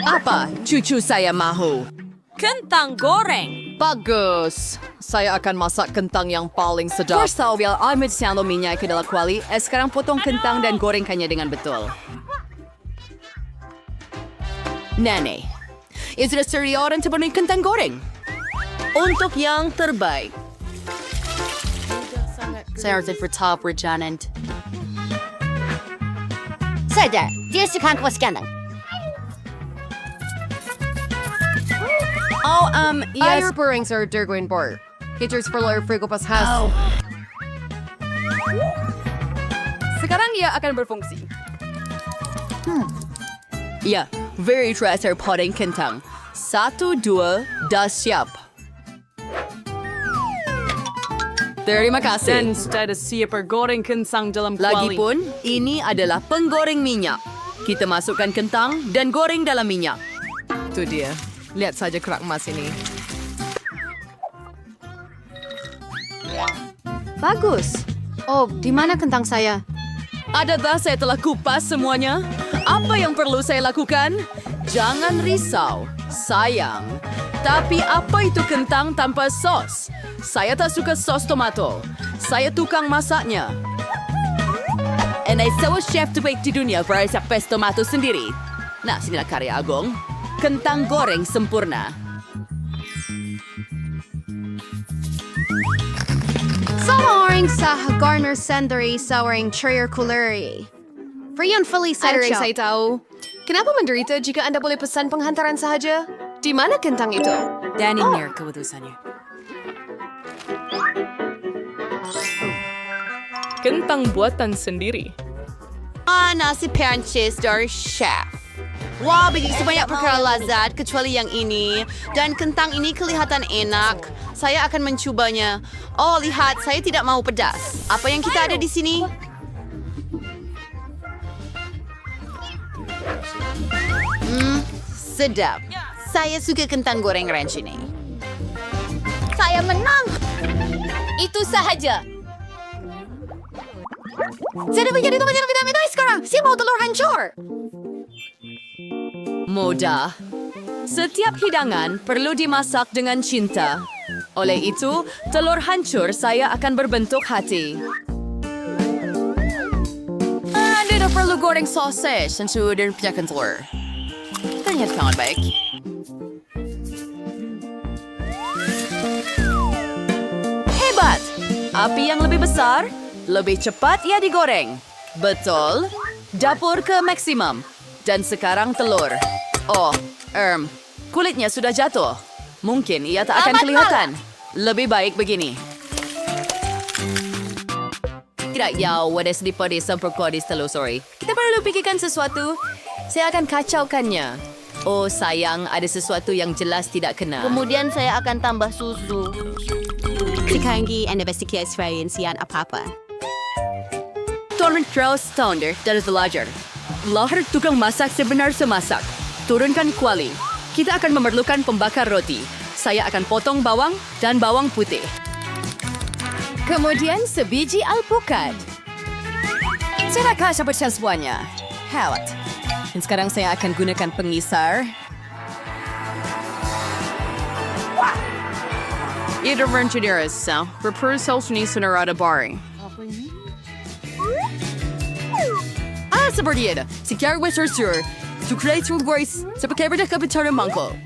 Apa cucu saya mahu? Kentang goreng. Bagus. Saya akan masak kentang yang paling sedap. First of all, ambil salo minyak ke dalam kuali. Sekarang potong kentang dan gorengkannya dengan betul. Nenek, sudah sedia orang untuk kentang goreng? Untuk yang terbaik. Saya harus bertahap perjalanan. Saja, dia suka kuas kandang. Oh, yes. Air purring sir Dergwin Bar. Kitchers for lawyer frigo pas has. Sekarang ia akan berfungsi. Ya, very treasure potting kentang. 1, 2, dah siap. Terima kasih. Dan sudah siap bergoreng kentang dalam kuali. Lagipun, ini adalah penggoreng minyak. Kita masukkan kentang dan goreng dalam minyak. Itu dia. Lihat saja kerak emas ini. Bagus. Oh, di mana kentang saya? Adakah saya telah kupas semuanya? Apa yang perlu saya lakukan? Jangan risau, sayang. Tapi apa itu kentang tanpa sos? Saya tak suka sos tomato. Saya tukang masaknya. And I saw a chef terbaik di dunia berasak pesto tomato sendiri. Nah, sinilah karya Agung. Kentang goreng sempurna. Sama orang sa Garner Sandary sa orang Trier Culleri. Frion Felice Adoray, saya tahu. Kenapa menderita jika Anda boleh pesan penghantaran sahaja? Di mana kentang itu? Dan ini keputusannya. Kentang buatan sendiri. Nasi Perancis dari chef. Wah, begitu banyak perkara lazat kecuali yang ini. Dan kentang ini kelihatan enak. Saya akan mencobanya. Oh, lihat, saya tidak mau pedas. Apa yang kita ada di sini? Sedap. Saya suka kentang goreng ranch ini. Saya menang. Itu sahaja. Saya dah menjadi teman yang minta-minta sekarang. Saya mau telur hancur. Mudah. Setiap hidangan perlu dimasak dengan cinta. Oleh itu, telur hancur saya akan berbentuk hati. Tidak perlu goreng sausage dan sudah pecahkan telur. Ternyata sangat baik. Hebat! Api yang lebih besar, lebih cepat ia digoreng. Betul. Dapur ke maksimum. Dan sekarang telur. Oh, kulitnya sudah jatuh. Mungkin ia tak akan kelihatan. Lebih baik begini. Tidak ya, wadah sedikit sempurkodis telusuri. Kita perlu pikirkan sesuatu. Saya akan kacaukannya. Oh sayang, ada sesuatu yang jelas tidak kena. Kemudian saya akan tambah susu. Sekarang Anda pasti experiensian apa-apa. Torrent Strauss Standard dari belajar. Lahir tukang masak sebenar semasak. Turunkan kuali. Kita akan memerlukan pembakar roti. Saya akan potong bawang dan bawang putih. Kemudian sebiji alpukat. Saya rasa seperti semuanya. Hebat. Dan sekarang saya akan gunakan pengisar. Ida Rancheras, Repursal ni Sonarada Bari. Seperti itu. Si Carrie Sur, to create your voice sa pagkaibada kapitan ng mangko.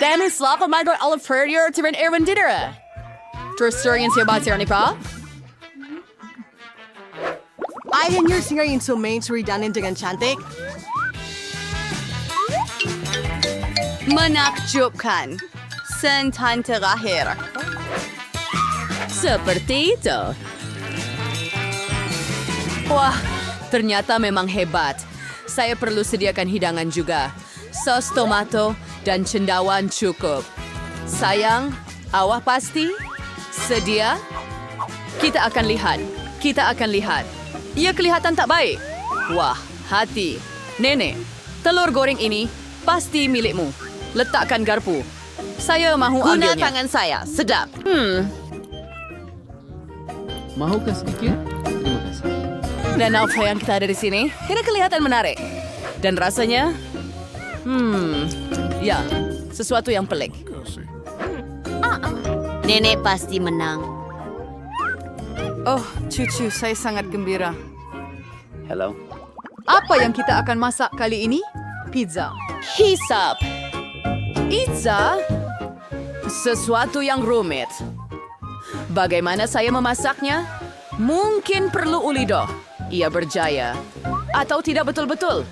Dennis Lapa Michael Oliver to rin Aaron Didera. Trustorian siya ba siya ni pa? Ayan yung singer yung sumain suridanin dengan cantik. Manakjup kan. Sentan terakhir. Seperti itu. Wah, ternyata memang hebat. Saya perlu sediakan hidangan juga. Sos tomato dan cendawan cukup. Sayang, awak pasti? Sedia? Kita akan lihat. Kita akan lihat. Ia kelihatan tak baik. Wah, hati. Nenek, telur goreng ini pasti milikmu. Letakkan garpu. Saya mahu ambilnya. Guna tangan saya. Sedap. Mahukah sedikit? Terima kasih. Dan apa yang kita ada di sini? Ini kelihatan menarik. Dan rasanya, ya, sesuatu yang pelik. Nenek pasti menang. Oh, cucu, saya sangat gembira. Hello? Apa yang kita akan masak kali ini? Pizza. Hisap. Pizza? Sesuatu yang rumit. Bagaimana saya memasaknya? Mungkin perlu ulido. Ia berjaya. Atau tidak betul-betul?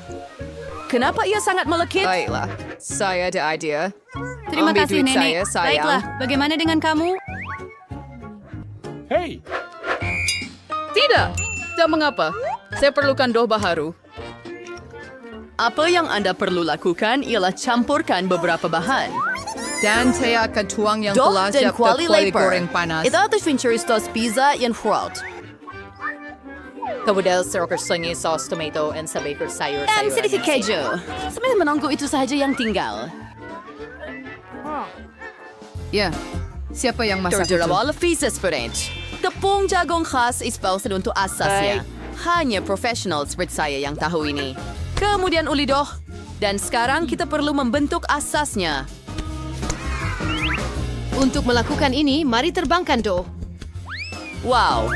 Kenapa ia sangat melekit? Baiklah, saya ada idea. Terima Ambil kasih, duit Nenek. saya, sayang. Baiklah, bagaimana dengan kamu? Tidak. Tak mengapa. Saya perlukan doh baharu. Apa yang Anda perlu lakukan ialah campurkan beberapa bahan. Dan saya akan tuang yang Doh telah dan siap ke kuali kuali leper. goreng panas. Ito atas Fincher's Toast Pizza yang fralt. Kemudian serokers sengi saus tomato and sa baker sayur Dan sedikit keju. Sebenarnya menunggu itu sahaja yang tinggal. Ya, siapa yang masak itu? Terjebak pieces French. Tepung jagung khas ispausad untuk asasnya. Hanya profesional seperti saya yang tahu ini. Kemudian ulidoh. Dan sekarang kita perlu membentuk asasnya. Untuk melakukan ini, mari terbangkan dough. Wow.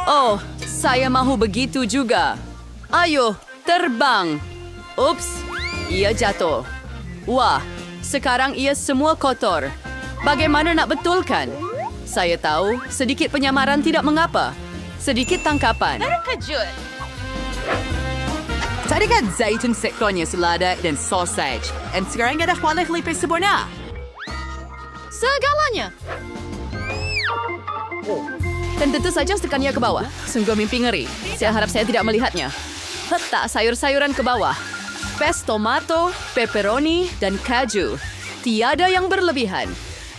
Oh, saya mahu begitu juga. Ayo, terbang. Ups, ia jatuh. Wah, sekarang ia semua kotor. Bagaimana nak betulkan? Saya tahu, sedikit penyamaran tidak mengapa. Sedikit tangkapan. Terkejut. Tadi kan zaitun sekonnya selada dan sausage. Dan sekarang ada kuali lipis sempurna. Segalanya. Dan tentu saja tekannya ke bawah. Sungguh mimpi ngeri. Saya harap saya tidak melihatnya. Letak sayur-sayuran ke bawah. Pes tomato, pepperoni, dan kaju. Tiada yang berlebihan.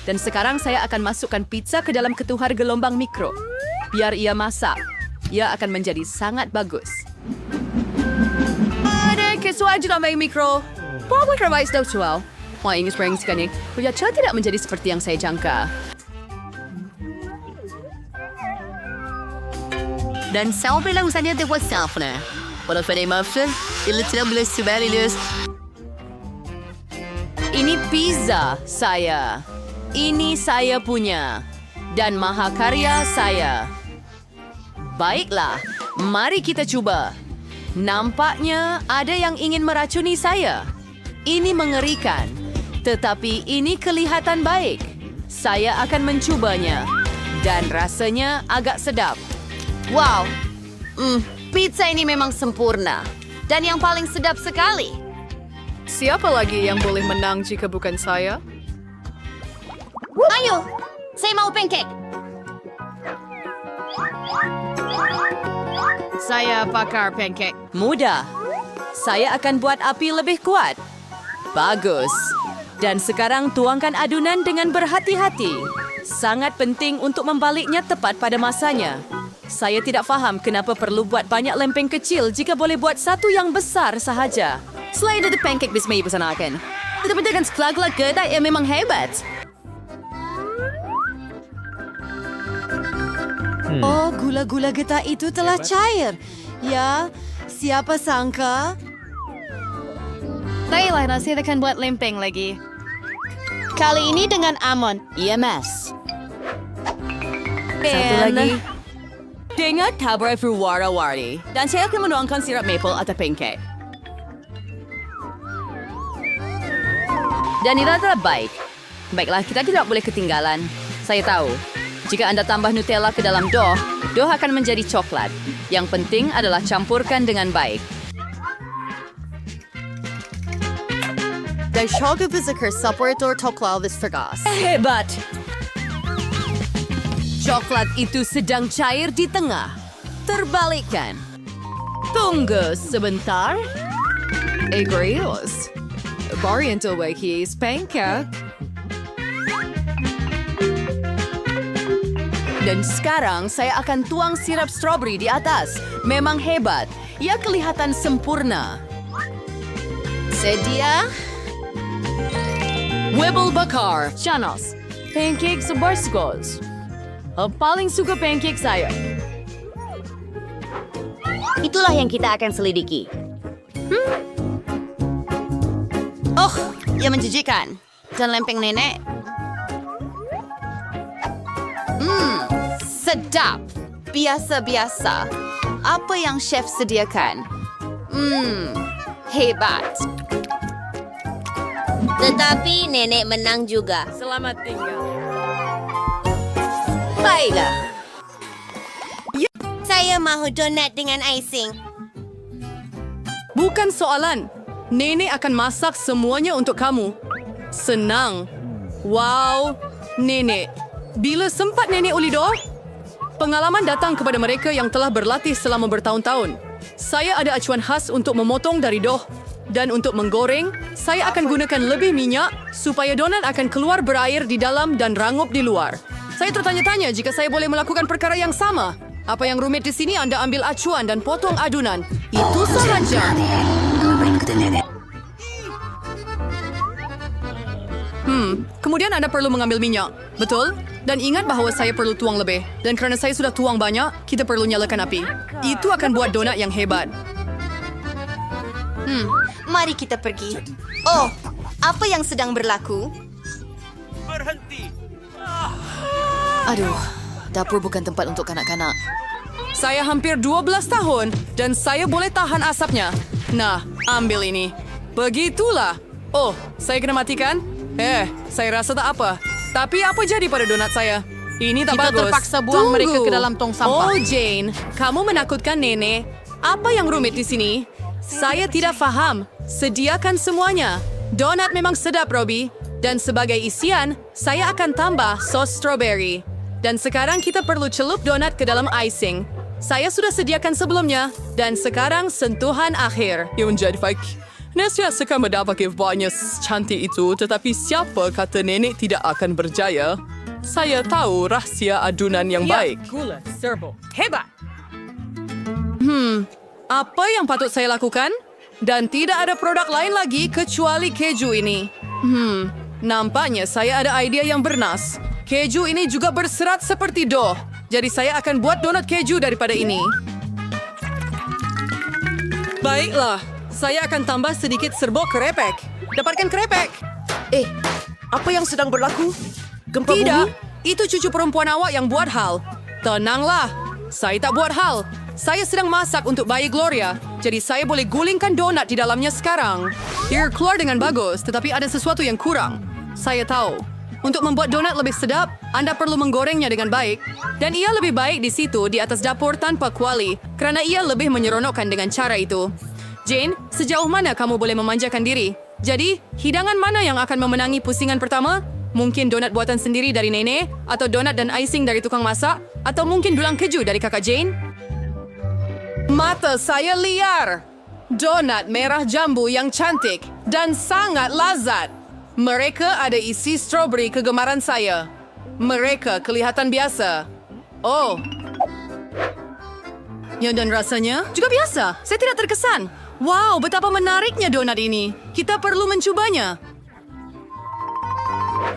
Dan sekarang saya akan masukkan pizza ke dalam ketuhar gelombang mikro. Biar ia masak. Ia akan menjadi sangat bagus. Ada kesuai tambah mikro. Probably kervais daw suau. Wah, ingin spring sekali. Kuyaca tidak menjadi seperti yang saya jangka. Dan sampai lang usahanya de WhatsApp na. Para pwede muffin, ilitira boleh subalilis. Ini pizza saya. Ini saya punya. Dan mahakarya saya. Baiklah, mari kita coba. Nampaknya ada yang ingin meracuni saya. Ini mengerikan. Tetapi ini kelihatan baik. Saya akan mencobanya. Dan rasanya agak sedap. Wow. Pizza ini memang sempurna. Dan yang paling sedap sekali. Siapa lagi yang boleh menang jika bukan saya? Ayo, saya mau pancake. Saya bakar pancake. Mudah. Saya akan buat api lebih kuat. Bagus. Dan sekarang tuangkan adunan dengan berhati-hati. Sangat penting untuk membaliknya tepat pada masanya. Saya tidak faham kenapa perlu buat banyak lempeng kecil jika boleh buat satu yang besar sahaja. Selain itu pancake bisa mengipusanakan. Tetapi dengan sekelah kedai yang memang hebat. Oh, gula-gula getah itu telah cair. Ya, siapa sangka? Baiklah, saya akan buat lempeng lagi. Kali ini dengan almond. EMS. Satu lagi. Dengan tabur warna-warni. Dan saya akan menuangkan sirap maple atau pancake. Dan itu adalah baik. Baiklah, kita tidak boleh ketinggalan. Saya tahu. Jika Anda tambah Nutella ke dalam dough akan menjadi coklat. Yang penting adalah campurkan dengan baik. Dan şalgı bizikir separator topla listergas. Hebat! Coklat itu sedang cair di tengah. Terbalikkan. Tunggu sebentar. Egrios. Oriental Wakis pancake. Dan sekarang saya akan tuang sirap strawberry di atas. Memang hebat. Ia kelihatan sempurna. Sedia? Wibble bakar. Chanos. Pancake sa Barscos. Ang paling suka pancake saya. Itulah yang kita akan selidiki. Oh, yang menjijikan. Dan lempeng nenek. Sedap. Biasa-biasa. Apa yang chef sediakan? Hebat. Tetapi nenek menang juga. Selamat tinggal. Baiklah. Saya mahu donat dengan icing. Bukan soalan. Nenek akan masak semuanya untuk kamu. Senang. Wow, nenek. Bila sempat nenek Ulido? Pengalaman datang kepada mereka yang telah berlatih selama bertahun-tahun. Saya ada acuan khas untuk memotong dari dough. Dan untuk menggoreng, saya akan gunakan lebih minyak supaya donat akan keluar berair di dalam dan rangup di luar. Saya tertanya-tanya jika saya boleh melakukan perkara yang sama. Apa yang rumit di sini, Anda ambil acuan dan potong adunan. Itu sahaja. Kemudian Anda perlu mengambil minyak. Betul? Dan ingat bahawa saya perlu tuang lebih. Dan kerana saya sudah tuang banyak, kita perlu nyalakan api. Itu akan buat donat yang hebat. Mari kita pergi. Oh, apa yang sedang berlaku? Aduh, dapur bukan tempat untuk kanak-kanak. Saya hampir 12 tahun dan saya boleh tahan asapnya. Nah, ambil ini. Begitulah. Oh, saya kena matikan? Saya rasa tak apa. Tapi apa jadi pada donat saya? Ini tak Kita bagus. terpaksa buang mereka ke dalam tong sampah. Oh, Jane. Kamu menakutkan nenek. Apa yang rumit di sini? Saya tidak faham. Sediakan semuanya. Donat memang sedap, Robbie. Dan sebagai isian, saya akan tambah sos strawberry. Dan sekarang kita perlu celup donat ke dalam icing. Saya sudah sediakan sebelumnya. Dan sekarang sentuhan akhir. Yang menjadi baik. Nesya akan mendapat banyak cantik itu, tetapi siapa kata nenek tidak akan berjaya? Saya tahu rahsia adunan yang baik. Gula, serbo. Hebat! Apa yang patut saya lakukan? Dan tidak ada produk lain lagi kecuali keju ini. Nampaknya saya ada idea yang bernas. Keju ini juga berserat seperti dough. Jadi saya akan buat donat keju daripada ini. Baiklah, saya akan tambah sedikit serbuk krepek. Dapatkan krepek. Apa yang sedang berlaku? Gempa Tidak, bumi? itu cucu perempuan awak yang buat hal. Tenanglah, saya tak buat hal. Saya sedang masak untuk bayi Gloria, jadi saya boleh gulingkan donat di dalamnya sekarang. Dia keluar dengan bagus, tetapi ada sesuatu yang kurang. Saya tahu. Untuk membuat donat lebih sedap, Anda perlu menggorengnya dengan baik. Dan ia lebih baik di situ di atas dapur tanpa kuali, kerana ia lebih menyeronokkan dengan cara itu. Jane, sejauh mana kamu boleh memanjakan diri? Jadi, hidangan mana yang akan memenangi pusingan pertama? Mungkin donat buatan sendiri dari nenek, atau donat dan icing dari tukang masak, atau mungkin dulang keju dari kakak Jane? Mata saya liar. Donat merah jambu yang cantik dan sangat lazat. Mereka ada isi strawberry kegemaran saya. Mereka kelihatan biasa. Oh. Ya, dan rasanya juga biasa. Saya tidak terkesan. Wow, betapa menariknya donat ini. Kita perlu mencobanya.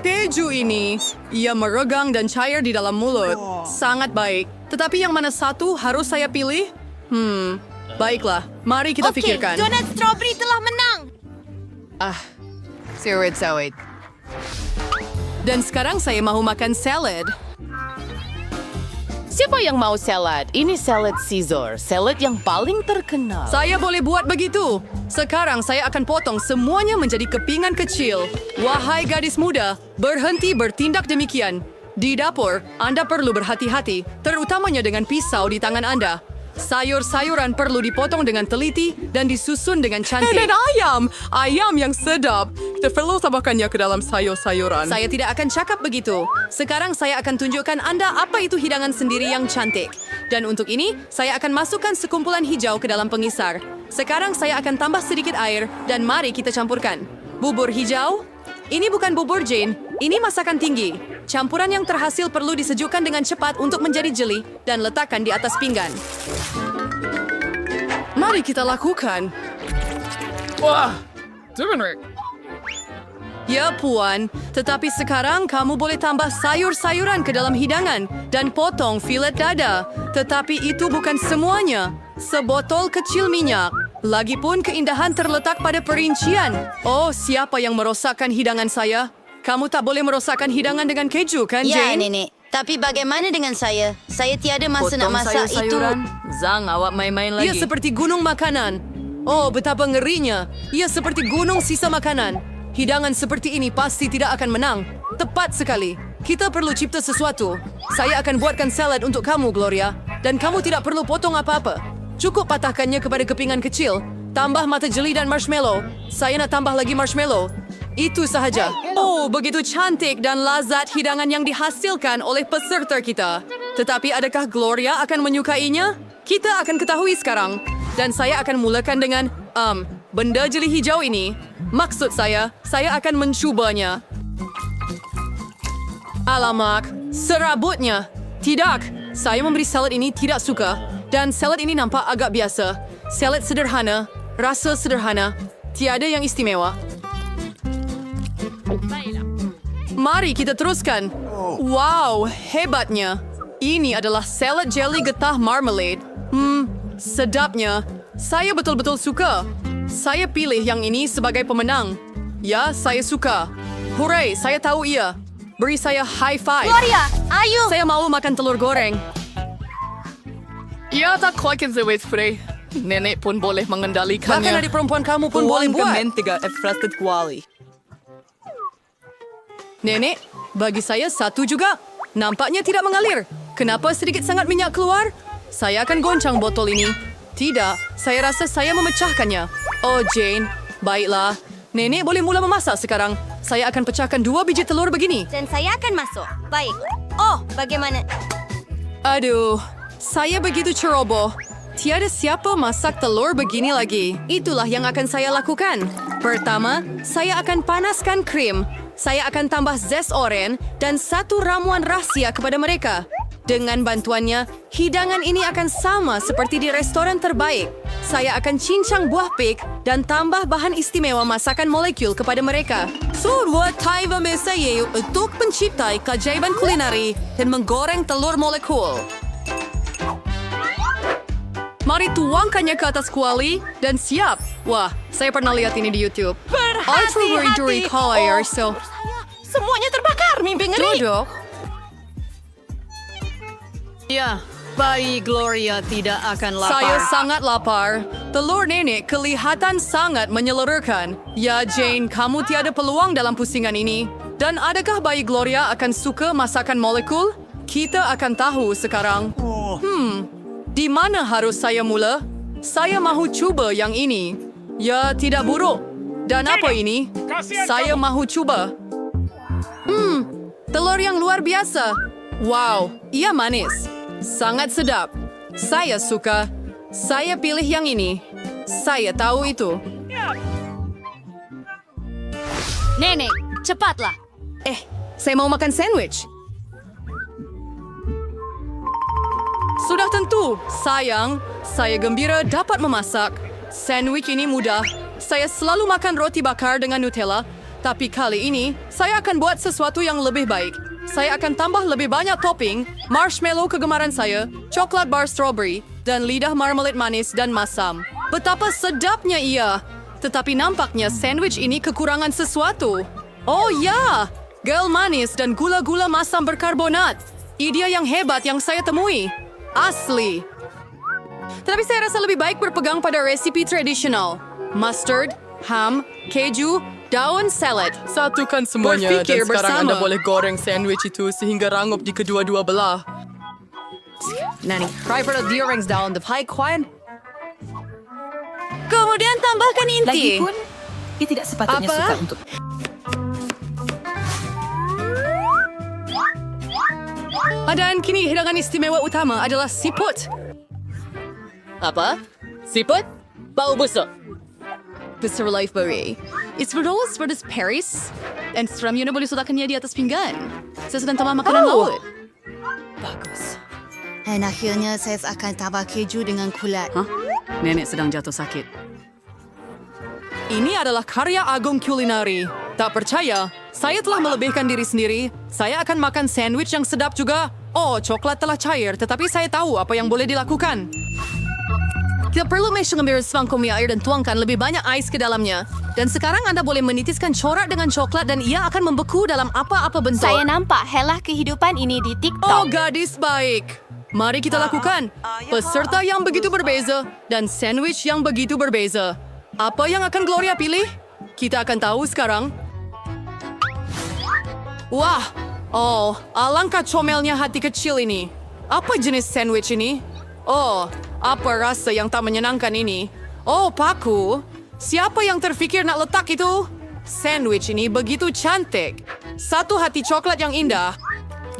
Keju ini, ia meregang dan cair di dalam mulut. Sangat baik. Tetapi yang mana satu harus saya pilih? Baiklah. Mari kita pikirkan. Donat strawberry telah menang. Sawit. Dan sekarang saya mahu makan salad. Siapa yang mau salad? Ini salad Caesar, salad yang paling terkenal. Saya boleh buat begitu. Sekarang saya akan potong semuanya menjadi kepingan kecil. Wahai gadis muda, berhenti bertindak demikian. Di dapur, Anda perlu berhati-hati, terutamanya dengan pisau di tangan Anda. Sayur-sayuran perlu dipotong dengan teliti dan disusun dengan cantik. Dan ayam yang sedap. Kita perlu tambahkannya ke dalam sayur-sayuran. Saya tidak akan cakap begitu. Sekarang saya akan tunjukkan Anda apa itu hidangan sendiri yang cantik. Dan untuk ini, saya akan masukkan sekumpulan hijau ke dalam pengisar. Sekarang saya akan tambah sedikit air dan mari kita campurkan. Bubur hijau? Ini bukan bubur, Jane. Ini masakan tinggi. Campuran yang terhasil perlu disejukkan dengan cepat untuk menjadi jeli dan letakkan di atas pinggan. Mari kita lakukan. Wah, Dominic. Ya, Puan. Tetapi sekarang kamu boleh tambah sayur-sayuran ke dalam hidangan dan potong filet dada. Tetapi itu bukan semuanya. sebotol kecil minyak. Lagipun keindahan terletak pada perincian. Oh, siapa yang merosakkan hidangan saya? Kamu tak boleh merosakkan hidangan dengan keju, kan, Ya, Jane? Nenek. Tapi bagaimana dengan saya? Saya tiada masa nak masak itu. Zang, awak main-main Ia seperti gunung makanan. Oh, betapa ngerinya. Ia seperti gunung sisa makanan. Hidangan seperti ini pasti tidak akan menang. Tepat sekali. Kita perlu cipta sesuatu. Saya akan buatkan salad untuk kamu, Gloria. Dan kamu tidak perlu potong apa-apa. Cukup patahkannya kepada kepingan kecil. Tambah mata jeli dan marshmallow. Saya nak tambah lagi marshmallow. Itu sahaja. Oh, begitu cantik dan lazat hidangan yang dihasilkan oleh peserta kita. Tetapi adakah Gloria akan menyukainya? Kita akan ketahui sekarang. Dan saya akan mulakan dengan, benda jeli hijau ini. Maksud saya akan mencubanya. Alamak, serabutnya. Tidak, saya memberi salad ini tidak suka. Dan salad ini nampak agak biasa. Salad sederhana, rasa sederhana. Tiada yang istimewa. Mari kita teruskan. Wow, hebatnya. Ini adalah salad jelly getah marmalade. Sedapnya. Saya betul-betul suka. Saya pilih yang ini sebagai pemenang. Ya, saya suka. Hooray, saya tahu ia. Beri saya high five. Gloria, ayo! Saya mau makan telur goreng. Ya, tak kuakin sewet spray. Nenek pun boleh mengendalikannya. Bahkan adik perempuan kamu pun boleh buat. Nenek, bagi saya satu juga. Nampaknya tidak mengalir. Kenapa sedikit sangat minyak keluar? Saya akan goncang botol ini. Tidak, saya rasa saya memecahkannya. Oh, Jane. Baiklah. Nenek boleh mula memasak sekarang. Saya akan pecahkan 2 biji telur begini. Dan saya akan masuk. Baik. Oh, bagaimana? Aduh, saya begitu ceroboh. Tiada siapa masak telur begini lagi. Itulah yang akan saya lakukan. Pertama, saya akan panaskan krim. Saya akan tambah zest oren dan 1 ramuan rahasia kepada mereka. Dengan bantuannya, hidangan ini akan sama seperti di restoran terbaik. Saya akan cincang buah pig dan tambah bahan istimewa masakan molekul kepada mereka. Sebuah taiwan saya untuk menciptai keajaiban kulineri dan menggoreng telur molekul. Mari tuangkannya ke atas kuali dan siap. Wah, saya pernah lihat ini di YouTube. Berhati-hati. So. Semuanya terbakar, mimpi ngeri. Duduk. Ya, bayi Gloria tidak akan lapar. Saya sangat lapar. Telur nenek kelihatan sangat menyelurkan. Ya, Jane, kamu tiada peluang dalam pusingan ini. Dan adakah bayi Gloria akan suka masakan molekul? Kita akan tahu sekarang. Di mana harus saya mula? Saya mahu cuba yang ini. Ya, tidak buruk. Dan apa ini? Saya mahu cuba. Telur yang luar biasa. Wow, ia manis. Sangat sedap. Saya suka. Saya pilih yang ini. Saya tahu itu. Nenek, cepatlah. Saya mau makan sandwich. Sudah tentu. Sayang, saya gembira dapat memasak. Sandwich ini mudah. Saya selalu makan roti bakar dengan Nutella. Tapi kali ini, saya akan buat sesuatu yang lebih baik. Saya akan tambah lebih banyak topping, marshmallow kegemaran saya, coklat bar strawberry, dan lidah marmalade manis dan masam. Betapa sedapnya ia! Tetapi nampaknya sandwich ini kekurangan sesuatu. Oh ya! Gel manis dan gula-gula masam berkarbonat. Ide yang hebat yang saya temui. Asli. Tetapi saya rasa lebih baik berpegang pada resipi tradisional. Mustard, ham, keju, daun salad. Satukan semuanya Berfikir dan sekarang bersama. Anda boleh goreng sandwich itu sehingga rangup di kedua-dua belah. Nani, try for the deer rings down the pie kwan. Kemudian tambahkan inti. Lagipun, dia tidak sepatutnya Apa? suka untuk... Dan kini hidangan istimewa utama adalah siput. Apa? Siput? Bau busuk. Mr. Lifeberry. It's berdolas versus Paris. Dan seramnya boleh sudahkannya di atas pinggan. Saya sedang tambah makanan laut. Bagus. Dan akhirnya saya akan tambah keju dengan kulat. Nenek sedang jatuh sakit. Ini adalah karya agung kulineri. Tak percaya? Saya telah melebihkan diri sendiri. Saya akan makan sandwich yang sedap juga. Oh, coklat telah cair, tetapi saya tahu apa yang boleh dilakukan. Kita perlu mengambil semangkuk mie air dan tuangkan lebih banyak ais ke dalamnya. Dan sekarang Anda boleh menitiskan corak dengan coklat dan ia akan membeku dalam apa-apa bentuk. Saya nampak helah kehidupan ini di TikTok. Oh, gadis baik. Mari kita lakukan. Peserta yang begitu berbeza dan sandwich yang begitu berbeza. Apa yang akan Gloria pilih? Kita akan tahu sekarang. Wah, oh, alangkah comelnya hati kecil ini. Apa jenis sandwich ini? Oh, apa rasa yang tak menyenangkan ini? Oh, paku. Siapa yang terfikir nak letak itu? Sandwich ini begitu cantik. Satu hati coklat yang indah.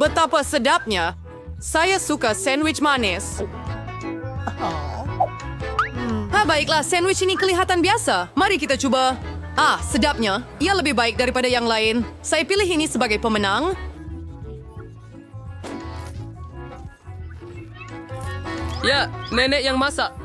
Betapa sedapnya. Saya suka sandwich manis. Baiklah, sandwich ini kelihatan biasa. Mari kita coba. Sedapnya. Ia lebih baik daripada yang lain. Saya pilih ini sebagai pemenang. Ya, nenek yang masak.